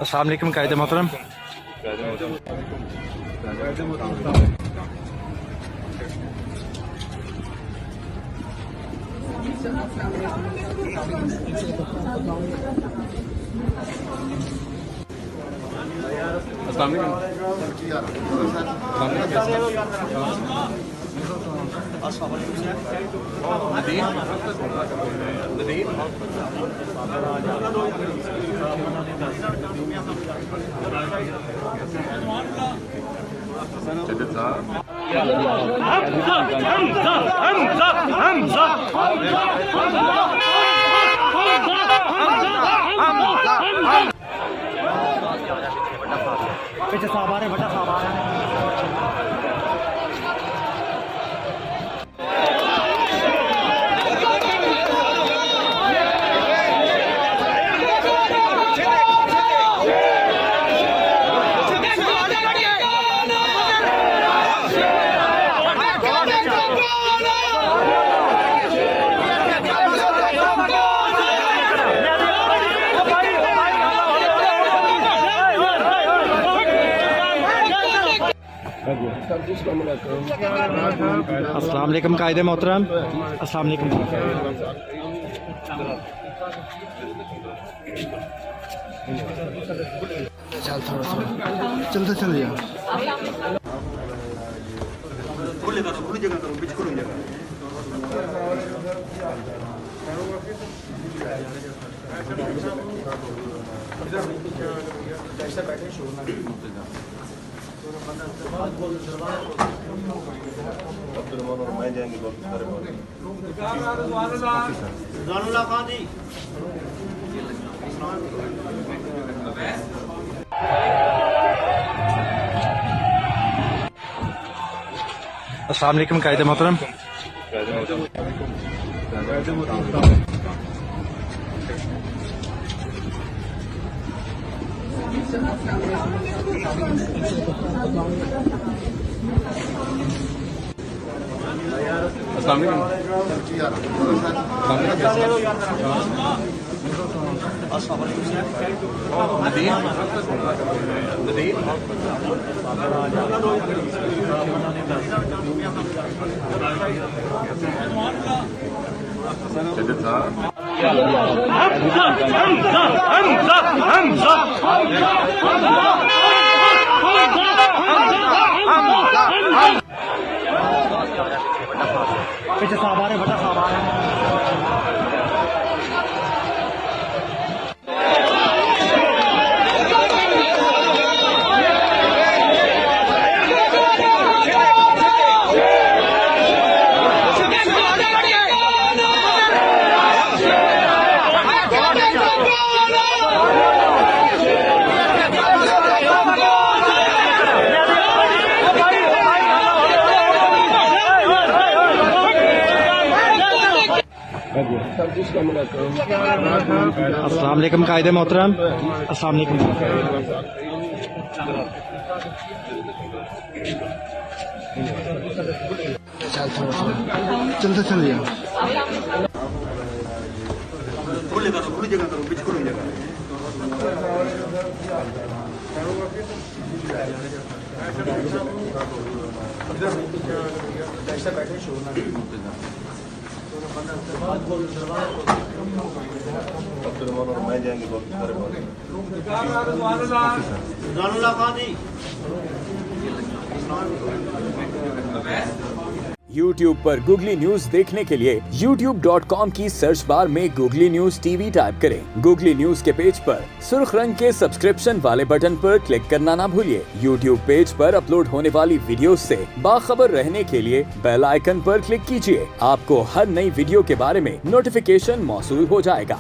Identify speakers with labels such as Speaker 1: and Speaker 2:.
Speaker 1: अस्सलाम वालेकुम कायदे मोहतरम। पीछे साहब बड़ा साहब अस्सलाम वालेकुम कायदे मोहतरम। अस्सलाम वालेकुम। चल थोड़ा सा चलते चल जा। अस्सलाम वालेकुम कायदे मोहतरम। पीछे साहब बड़ा साहब अस्सलाम वालेकुम कायदे मोहतरम। अस्सलाम वालेकुम। चल थोड़ा सा चलते चल जा।
Speaker 2: YouTube पर गूगली न्यूज देखने के लिए youtube.com की सर्च बार में गूगली न्यूज टीवी टाइप करें। गूगली न्यूज के पेज पर सुर्ख रंग के सब्सक्रिप्शन वाले बटन पर क्लिक करना ना भूलिए। YouTube पेज पर अपलोड होने वाली वीडियो से बाखबर रहने के लिए बेल आइकन पर क्लिक कीजिए। आपको हर नई वीडियो के बारे में नोटिफिकेशन मौसूल हो जाएगा।